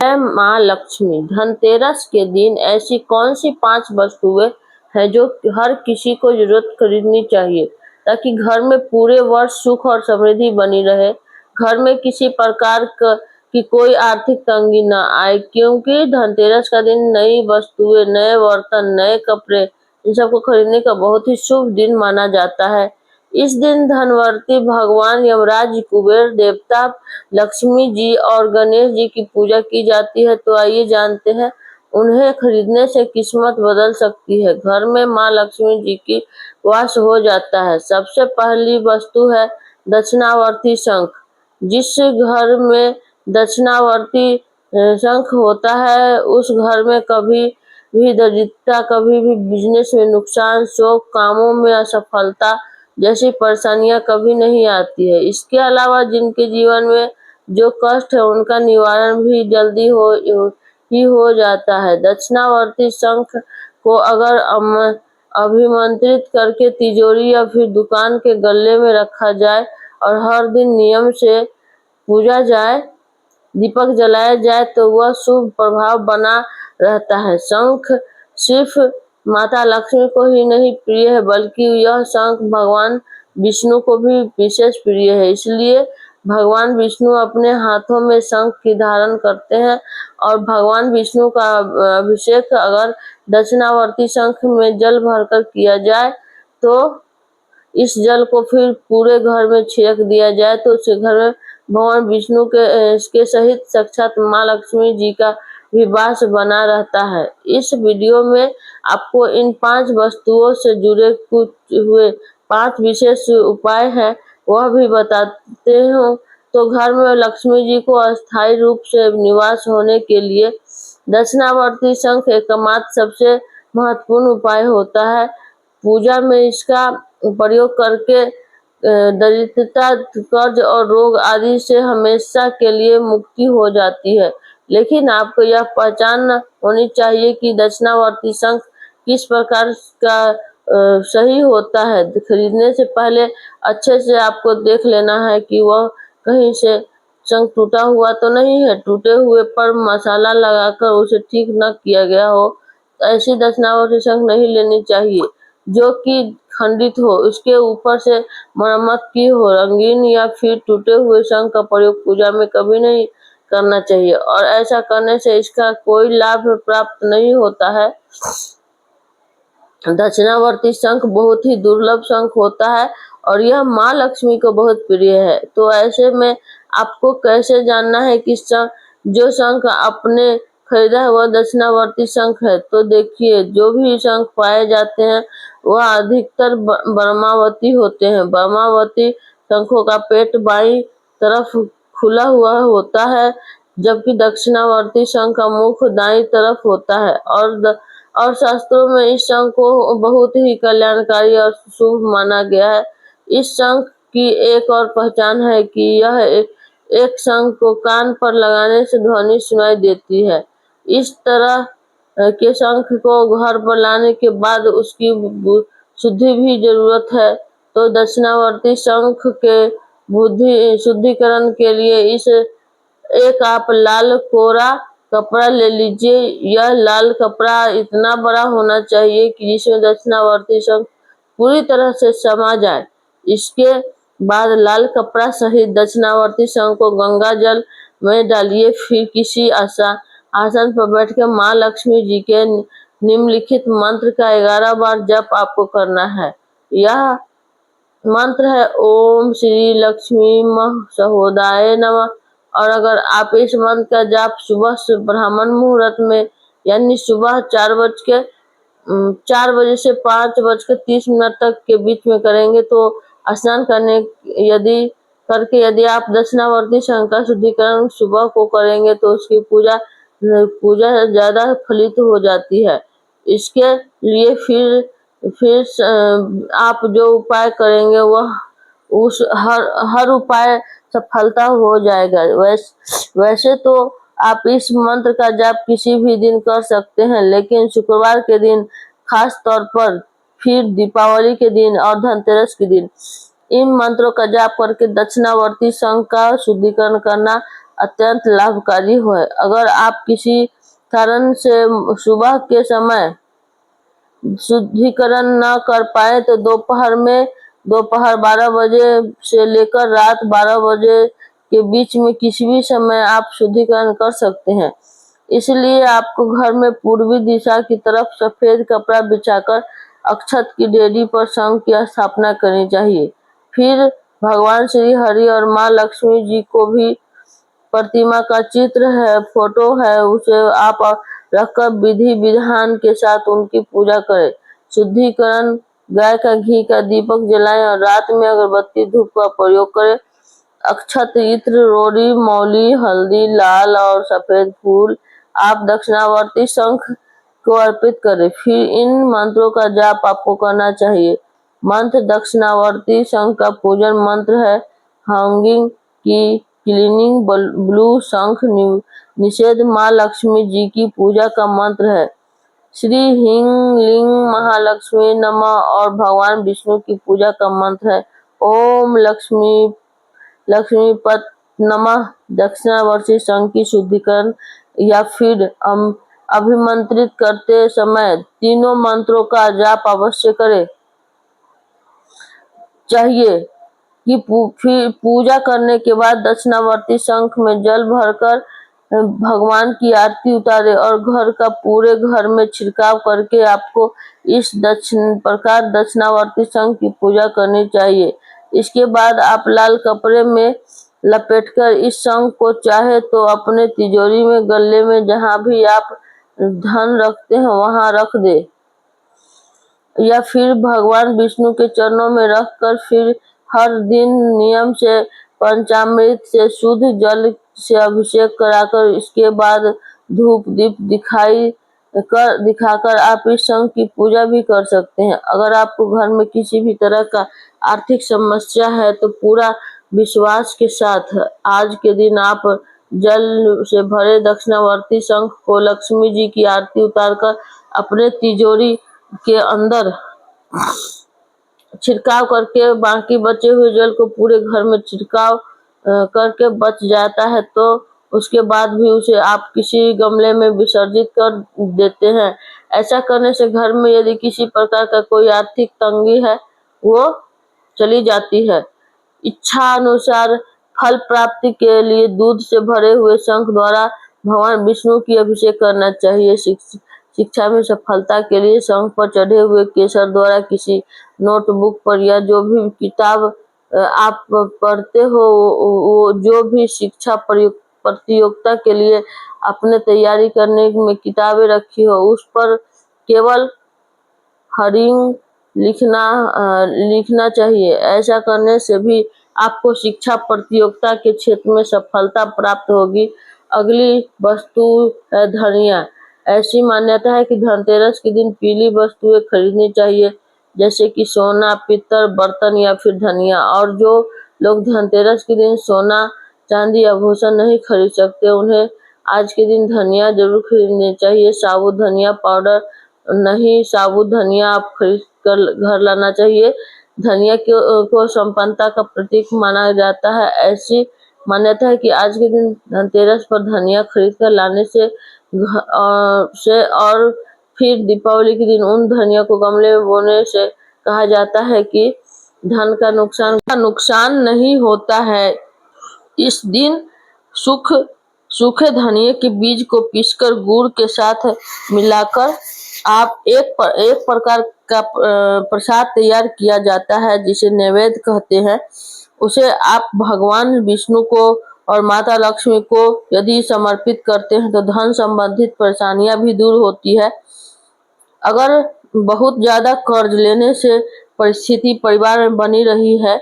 जय माँ लक्ष्मी। धनतेरस के दिन ऐसी कौन सी 5 वस्तुएं हैं जो हर किसी को जरूरत खरीदनी चाहिए ताकि घर में पूरे वर्ष सुख और समृद्धि बनी रहे। घर में किसी प्रकार की कोई आर्थिक तंगी न आए, क्योंकि धनतेरस का दिन नई वस्तुएं, नए बर्तन, नए कपड़े, इन सबको खरीदने का बहुत ही शुभ दिन माना जाता है। इस दिन धनवंतरी भगवान यमराज, कुबेर देवता, लक्ष्मी जी और गणेश जी की पूजा की जाती है। तो आइए जानते हैं, उन्हें खरीदने से किस्मत बदल सकती है, घर में माँ लक्ष्मी जी की वास हो जाता है। सबसे पहली वस्तु है दक्षिणावर्ती शंख। जिस घर में दक्षिणावर्ती शंख होता है, उस घर में कभी भी दरिद्रता, कभी भी बिजनेस में नुकसान, शोक, कामों में असफलता जैसी परेशानियां कभी नहीं आती है। इसके अलावा जिनके जीवन में जो कष्ट है, उनका निवारण भी जल्दी हो जाता है। दक्षिणावर्ती शंख को अगर अभिमंत्रित करके तिजोरी या फिर दुकान के गल्ले में रखा जाए और हर दिन नियम से पूजा जाए, दीपक जलाया जाए, तो वह शुभ प्रभाव बना रहता है। शंख सिर्फ माता लक्ष्मी को ही नहीं प्रिय है, बल्कि यह शंख भगवान विष्णु को भी विशेष प्रिय है। इसलिए भगवान विष्णु अपने हाथों में शंख की धारण करते हैं और भगवान विष्णु का अभिषेक अगर दक्षिणावर्ती शंख में जल भरकर किया जाए, तो इस जल को फिर पूरे घर में छिड़क दिया जाए, तो उस घर में भगवान विष्णु के सहित साक्षात माँ लक्ष्मी जी का भी वास बना रहता है। इस वीडियो में आपको इन 5 वस्तुओं से जुड़े कुछ हुए 5 विशेष उपाय हैं, वह भी बताते हूँ। तो घर में लक्ष्मी जी को अस्थायी रूप से निवास होने के लिए दक्षिणावर्ती शंख एकमात्र सबसे महत्वपूर्ण उपाय होता है। पूजा में इसका प्रयोग करके दरिद्रता, कर्ज और रोग आदि से हमेशा के लिए मुक्ति हो जाती है। लेकिन आपको यह पहचान होनी चाहिए कि दक्षिणावर्ती शंख किस प्रकार का सही होता है। खरीदने से पहले अच्छे से आपको देख लेना है कि वह कहीं से शंख टूटा हुआ तो नहीं है, टूटे हुए पर मसाला लगाकर उसे ठीक न किया गया हो। ऐसी दक्षिणावर्ती शंख नहीं लेनी चाहिए जो कि खंडित हो, उसके ऊपर से मरम्मत की हो। रंगीन या फिर टूटे हुए शंख का प्रयोग पूजा में कभी नहीं करना चाहिए और ऐसा करने से इसका कोई लाभ प्राप्त नहीं होता है। दक्षिणावर्ती शंख बहुत ही दुर्लभ शंख होता है और यह माँ लक्ष्मी को बहुत प्रिय है। तो ऐसे में आपको कैसे जानना है कि जो शंख आपने खरीदा है वह दक्षिणावर्ती शंख है? तो देखिए, जो भी शंख पाए जाते हैं वह अधिकतर ब्रह्मावती होते हैं। ब्रह्मावती शंखों का पेट बाईं तरफ खुला हुआ होता है, जबकि दक्षिणावर्ती शंख का मुख दाईं तरफ होता है। और शास्त्रों में इस शंख को बहुत ही कल्याणकारी और शुभ माना गया है। इस शंख की एक और पहचान है कि यह एक शंख को कान पर लगाने से ध्वनि सुनाई देती है। इस तरह के शंख को घर पर लाने के बाद उसकी शुद्धि भी जरूरत है। तो दक्षिणावर्ती शंख के शुद्धिकरण के लिए एक आप लाल कोरा कपड़ा ले लीजिए। यह लाल कपड़ा इतना बड़ा होना चाहिए कि जिसमें दक्षिणावर्ती शंख पूरी तरह से समा जाए। इसके बाद लाल कपड़ा सहित दक्षिणावर्ती शंख को गंगा जल में डालिए। फिर किसी आसन पर बैठकर माँ लक्ष्मी जी के निम्नलिखित मंत्र का 11 बार जप आपको करना है। यह मंत्र है ओम श्री लक्ष्मी सहोदाय नमः। और अगर आप इस मंत्र का जाप सुबह से ब्राह्मण मुहूर्त में, यानी सुबह 4 बजे से 5:30 तक के बीच में करेंगे, तो स्नान करके यदि आप दक्षिणावर्ती शंख का शुद्धिकरण सुबह को करेंगे तो उसकी पूजा ज्यादा फलित हो जाती है। इसके लिए फिर आप जो उपाय करेंगे वह हर उपाय सफलता हो जाएगा। वैसे तो आप इस मंत्र का जाप किसी भी दिन कर सकते हैं, लेकिन शुक्रवार के दिन खास तौर पर, फिर दीपावली के दिन और धनतेरस के दिन इन मंत्रों का जाप करके दक्षिणावर्ती शंख का शुद्धिकरण करना अत्यंत लाभकारी है। अगर आप किसी कारण से सुबह के समय शुद्धिकरण न कर पाए तो दोपहर 12 बजे से लेकर रात 12 बजे के बीच में किसी भी समय आप शुद्धिकरण कर सकते हैं। इसलिए आपको घर में पूर्वी दिशा की तरफ सफेद कपड़ा बिछाकर अक्षत की डेरी पर शंख की स्थापना करनी चाहिए। फिर भगवान श्री हरि और माँ लक्ष्मी जी को भी प्रतिमा का चित्र है, फोटो है, उसे आप रखकर विधि विधान के साथ उनकी पूजा करें। शुद्धिकरण गाय का घी का दीपक जलाएं और रात में अगरबत्ती धूप का प्रयोग करें। अक्षत, इत्र, रोड़ी, मौली, हल्दी, लाल और सफेद फूल आप दक्षिणावर्ती शंख को अर्पित करें। फिर इन मंत्रों का जाप आपको करना चाहिए। मंत्र दक्षिणावर्ती शंख का पूजन मंत्र है हंगिंग की क्लीनिंग ब्लू शंख निषेध माँ लक्ष्मी जी की पूजा का मंत्र है श्री हिंग लिंग महालक्ष्मी नमः और भगवान विष्णु की पूजा का मंत्र है ओम लक्ष्मीपत नमः। दक्षिणावर्ती शंख की शुद्धिकरण या फिर अभिमंत्रित करते समय तीनों मंत्रों का जाप अवश्य करें चाहिए कि फिर पूजा करने के बाद दक्षिणावर्ती शंख में जल भरकर भगवान की आरती उतारे और घर का पूरे घर में छिड़काव करके आपको इस प्रकार दक्षिणावर्ती शंख की पूजा करनी चाहिए। इसके बाद आप लाल कपड़े में लपेटकर इस शंख को चाहे तो अपने तिजोरी में, गले में, जहां भी आप धन रखते हैं वहां रख दे या फिर भगवान विष्णु के चरणों में रखकर फिर हर दिन नियम से पंचामृत से शुद्ध जल से अभिषेक कराकर इसके बाद धूप दीप दिखाकर आप इस शंख की पूजा भी कर सकते हैं। अगर आपको घर में किसी भी तरह का आर्थिक समस्या है तो पूरा विश्वास के साथ आज के दिन आप जल से भरे दक्षिणावर्ती शंख को लक्ष्मी जी की आरती उतारकर अपने तिजोरी के अंदर छिड़काव करके बाकी बचे हुए जल को पूरे घर में छिड़काव करके बच जाता है तो उसके बाद भी उसे आप किसी गमले में विसर्जित कर देते हैं। ऐसा करने से घर में यदि किसी प्रकार का कोई आर्थिक तंगी है वो चली जाती है। इच्छा अनुसार फल प्राप्ति के लिए दूध से भरे हुए शंख द्वारा भगवान विष्णु की अभिषेक करना चाहिए। शिक्षा में सफलता के लिए शंख पर चढ़े हुए केसर द्वारा किसी नोटबुक पर या जो भी किताब आप पढ़ते हो वो जो भी शिक्षा प्रतियोगिता के लिए अपने तैयारी करने में किताबें रखी हो उस पर केवल हरिंग लिखना चाहिए। ऐसा करने से भी आपको शिक्षा प्रतियोगिता के क्षेत्र में सफलता प्राप्त होगी। अगली वस्तु है धनिया। ऐसी मान्यता है कि धनतेरस के दिन पीली वस्तुएं खरीदनी चाहिए जैसे कि सोना, पीतल, बर्तन या फिर धनिया। और जो लोग धनतेरस के दिन सोना, चांदी, आभूषण नहीं खरीद सकते उन्हें आज के दिन धनिया जरूर खरीदनी चाहिए। साबुत धनिया पाउडर नहीं, साबुत धनिया आप खरीद कर घर लाना चाहिए। धनिया को संपन्नता का प्रतीक माना जाता है। ऐसी मान्यता है कि आज के दिन धनतेरस पर धनिया खरीद कर लाने से और फिर दीपावली के दिन उन धनिया को गमले में बोने से कहा जाता है कि धन का नुकसान नहीं होता है। इस दिन सूखे धनिये के बीज को पीसकर गुड़ के साथ मिलाकर आप एक प्रकार का प्रसाद तैयार किया जाता है जिसे नैवेद्य कहते हैं। उसे आप भगवान विष्णु को और माता लक्ष्मी को यदि समर्पित करते हैं तो धन संबंधित परेशानियां भी दूर होती है। अगर बहुत ज्यादा कर्ज लेने से परिस्थिति परिवार में बनी रही है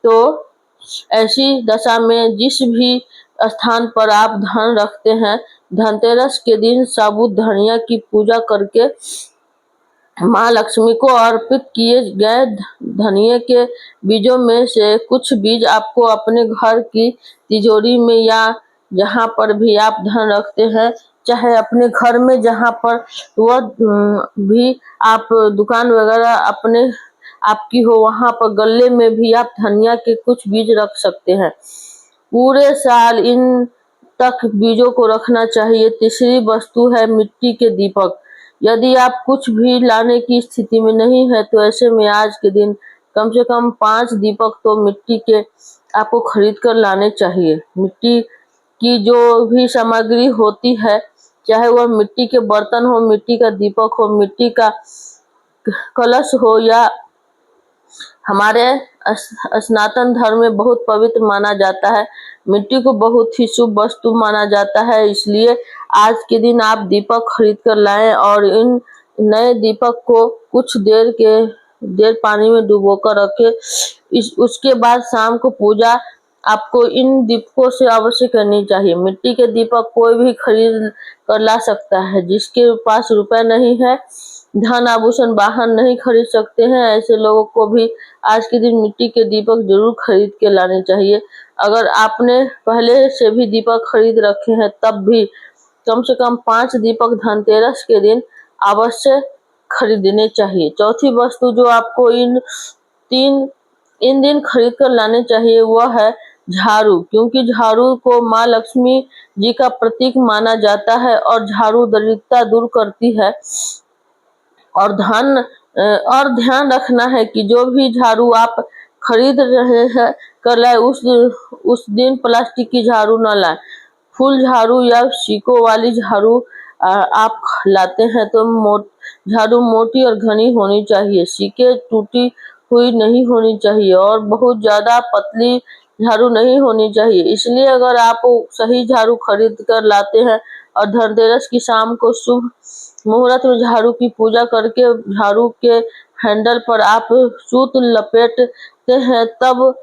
तो ऐसी दशा में जिस भी स्थान पर आप धन रखते हैं धनतेरस के दिन साबुत धनिया की पूजा करके माँ लक्ष्मी को अर्पित किए गए धनिये के बीजों में से कुछ बीज आपको अपने घर की तिजोरी में या जहाँ पर भी आप धन रखते हैं चाहे अपने घर में जहाँ पर वह भी आप दुकान वगैरह अपने आपकी हो वहां पर गले में भी आप धनिया के कुछ बीज रख सकते हैं। पूरे साल इन तक बीजों को रखना चाहिए। तीसरी वस्तु है मिट्टी के दीपक। यदि आप कुछ भी लाने की स्थिति में नहीं है तो ऐसे में आज के दिन कम से कम 5 दीपक तो मिट्टी के आपको खरीद कर लाने चाहिए। मिट्टी की जो भी सामग्री होती है, चाहे वह मिट्टी के बर्तन हो, मिट्टी का दीपक हो, मिट्टी का कलश हो, या हमारे सनातन धर्म में बहुत पवित्र माना जाता है। मिट्टी को बहुत ही शुभ वस्तु माना जाता है, इसलिए आज के दिन आप दीपक खरीद कर लाएं और इन नए दीपक को कुछ देर पानी में डुबो कर रखें। उसके बाद शाम को पूजा आपको इन दीपकों से अवश्य करनी चाहिए। मिट्टी के दीपक कोई भी खरीद कर ला सकता है। जिसके पास रुपए नहीं है, धन आभूषण वाहन नहीं खरीद सकते हैं, ऐसे लोगों को भी आज के दिन मिट्टी के दीपक जरूर खरीद के लाने चाहिए। अगर आपने पहले से भी दीपक खरीद रखे हैं तब भी कम से कम 5 दीपक धनतेरस के दिन अवश्य खरीदने चाहिए। चौथी वस्तु जो आपको इन दिन खरीद कर लाने चाहिए वह है झाड़ू, क्योंकि झाड़ू को माँ लक्ष्मी जी का प्रतीक माना जाता है और झाड़ू दरिद्रता दूर करती है। और ध्यान रखना है कि जो भी झाड़ू आप खरीद रहे हैं कर लाए उस दिन प्लास्टिक की झाड़ू न लाए। फुल झाड़ू या सीकों वाली झाड़ू आप लाते हैं तो झाड़ू मोटी और घनी होनी चाहिए। सीके टूटी हुई नहीं होनी चाहिए और बहुत ज्यादा पतली झाड़ू नहीं होनी चाहिए। इसलिए अगर आप सही झाड़ू खरीद कर लाते हैं और धनतेरस की शाम को शुभ मुहूर्त में झाड़ू की पूजा करके झाड़ू के हैंडल पर आप सूत लपेटते हैं, तब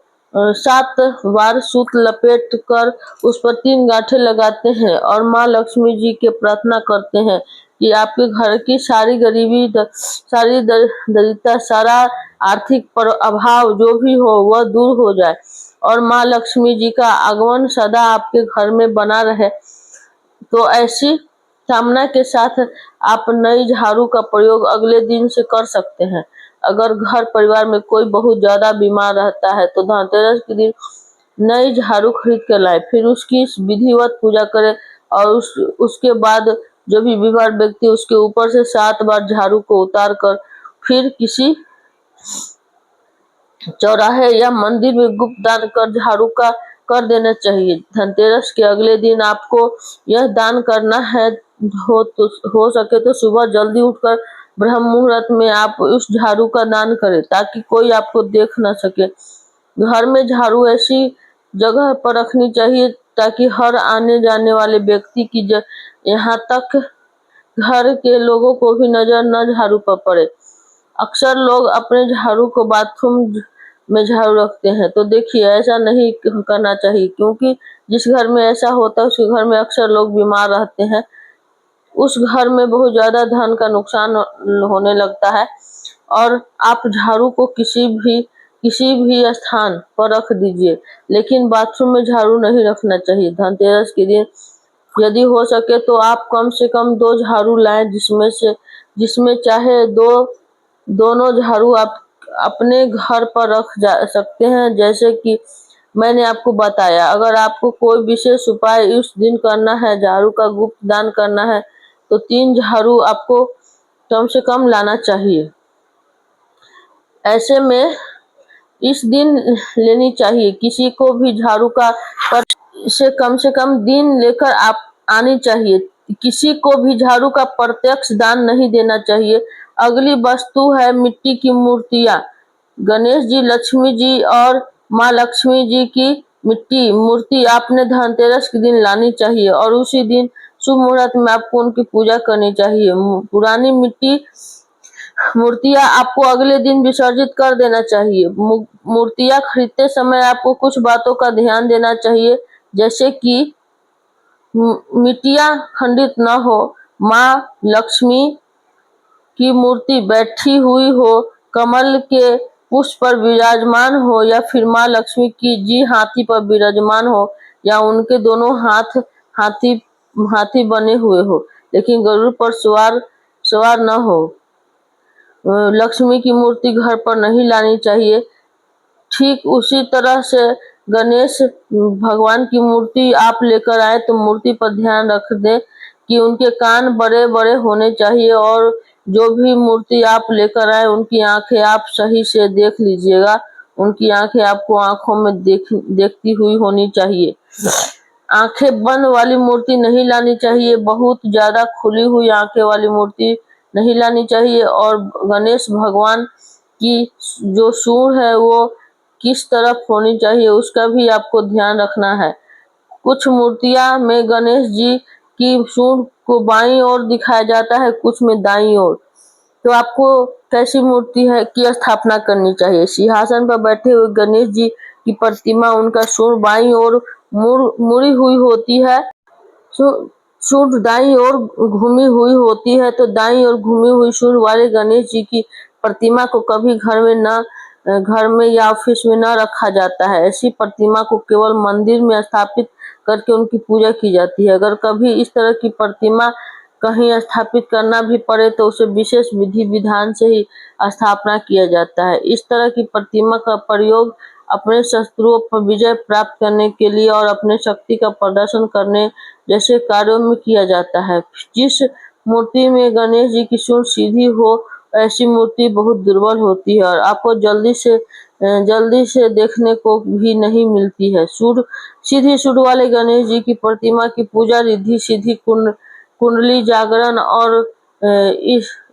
7 बार सूत लपेट कर उस पर 3 गांठें लगाते हैं और माँ लक्ष्मी जी के प्रार्थना करते हैं कि आपके घर की सारी गरीबी, सारी दरिद्रता, सारा आर्थिक पर अभाव जो भी हो वह दूर हो जाए और माँ लक्ष्मी जी का आगमन सदा आपके घर में बना रहे। तो ऐसी कामना के साथ आप नई झाड़ू का प्रयोग अगले दिन से कर सकते हैं। अगर घर परिवार में कोई बहुत ज्यादा बीमार रहता है तो धनतेरस के दिन नई झाड़ू खरीद कर लाए, फिर उसकी विधिवत पूजा करें और उसके बाद जो भी बीमार व्यक्ति उसके ऊपर से 7 बार झाड़ू को उतार कर फिर किसी चौराहे या मंदिर में गुप्त दान कर झाड़ू का कर देना चाहिए। धनतेरस के अगले दिन आपको यह दान करना है। हो सके तो सुबह जल्दी उठकर ब्रह्म मुहूर्त में आप उस झाड़ू का दान करें ताकि कोई आपको देख न सके। घर में झाड़ू ऐसी जगह पर रखनी चाहिए ताकि हर आने जाने वाले व्यक्ति की यहाँ तक घर के लोगों को भी नजर न झाड़ू पर पड़े। अक्सर लोग अपने झाड़ू को बाथरूम में झाड़ू रखते हैं, तो देखिए ऐसा नहीं करना चाहिए, क्योंकि जिस घर में ऐसा होता है उसके घर में अक्सर लोग बीमार रहते हैं। उस घर में बहुत ज्यादा धन का नुकसान होने लगता है। और आप झाड़ू को किसी भी स्थान पर रख दीजिए, लेकिन बाथरूम में झाड़ू नहीं रखना चाहिए। धनतेरस के दिन यदि हो सके तो आप कम से कम 2 झाड़ू लाएं, जिसमें चाहे दोनों झाड़ू आप अपने घर पर रख सकते हैं। जैसे कि मैंने आपको बताया, अगर आपको कोई विशेष उपाय उस दिन करना है, झाड़ू का गुप्त दान करना है, तो 3 झाड़ू आपको कम से कम लाना चाहिए। ऐसे में इस दिन लेनी चाहिए। किसी को भी झाड़ू का से कम दिन लेकर आप आनी चाहिए। किसी को भी झाड़ू का प्रत्यक्ष दान नहीं देना चाहिए। अगली वस्तु है मिट्टी की मूर्तियां। गणेश जी, लक्ष्मी जी और माँ लक्ष्मी जी की मिट्टी मूर्ति आपने धनतेरस के दिन लानी चाहिए और उसी दिन शुभ मुहूर्त में आपको उनकी पूजा करनी चाहिए। पुरानी मिट्टी मूर्तियां आपको अगले दिन विसर्जित कर देना चाहिए। मूर्तियां खरीदते समय आपको कुछ बातों का ध्यान देना चाहिए, जैसे कि मिट्टियां खंडित न हो, माँ लक्ष्मी की मूर्ति बैठी हुई हो, कमल के पुष्प पर विराजमान हो, या फिर माँ लक्ष्मी की जी हाथी पर विराजमान हो, या उनके दोनों हाथ हाथी बने हुए हो, लेकिन गरुड़ पर सवार न हो। लक्ष्मी की मूर्ति घर पर नहीं लानी चाहिए। ठीक उसी तरह से गणेश भगवान की मूर्ति आप लेकर आए तो मूर्ति पर ध्यान रख दें कि उनके कान बड़े बड़े होने चाहिए, और जो भी मूर्ति आप लेकर आए उनकी आंखें आप सही से देख लीजिएगा। उनकी आंखें आपको आंखों में देखती हुई होनी चाहिए। आंखें बंद वाली मूर्ति नहीं लानी चाहिए, बहुत ज्यादा खुली हुई आंखें वाली मूर्ति नहीं लानी चाहिए। और गणेश भगवान की जो सूंड है वो किस तरफ होनी चाहिए उसका भी आपको ध्यान रखना है। कुछ मूर्तियां में गणेश जी की सूंड को बाईं ओर दिखाया जाता है, कुछ में दाईं ओर। तो आपको कैसी मूर्ति है की स्थापना करनी चाहिए। सिंहासन पर बैठे हुए गणेश जी की प्रतिमा, उनका सूंड बाईं ओर मुड़ी हुई होती है, सूंड दाईं ओर घूमी हुई होती है। तो दाईं ओर घूमी हुई सूंड वाले गणेश जी की प्रतिमा को कभी घर में या ऑफिस में न रखा जाता है। ऐसी प्रतिमा को केवल मंदिर में स्थापित करके उनकी पूजा की जाती है। अगर कभी इस तरह की प्रतिमा कहीं स्थापित करना भी पड़े तो उसे विशेष विधि विधान से ही स्थापना किया जाता है। इस तरह की प्रतिमा का प्रयोग अपने शत्रुओं पर विजय प्राप्त करने के लिए और अपने शक्ति का प्रदर्शन करने जैसे कार्यों में किया जाता है। जिस मूर्ति में गणेश जी की सूंड सीधी हो, ऐसी मूर्ति बहुत दुर्बल होती है और आपको जल्दी से देखने को भी नहीं मिलती है। सीधी सूंड वाले गणेश जी की प्रतिमा की पूजा रिद्धि सिद्धि, कुंडली जागरण और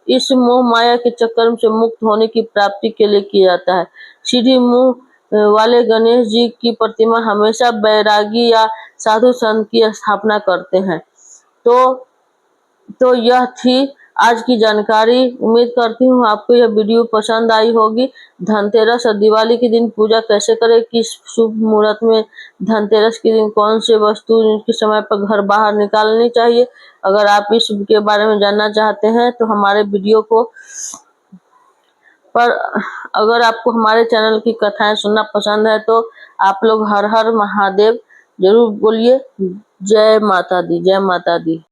इस मोह माया के चक्कर से मुक्त होने की प्राप्ति के लिए किया जाता है। सीधी मुंह वाले गणेश जी की प्रतिमा हमेशा बैरागी या साधु संत की स्थापना करते हैं। तो यह थी आज की जानकारी। उम्मीद करती हूँ आपको यह वीडियो पसंद आई होगी। धनतेरस और दिवाली के दिन पूजा कैसे करें, किस शुभ मुहूर्त में धनतेरस के दिन कौन से वस्तु के समय पर घर बाहर निकालनी चाहिए, अगर आप इस के बारे में जानना चाहते हैं तो हमारे वीडियो को पर अगर आपको हमारे चैनल की कथाएं सुनना पसंद है तो आप लोग हर हर महादेव जरूर बोलिए। जय माता दी, जय माता दी।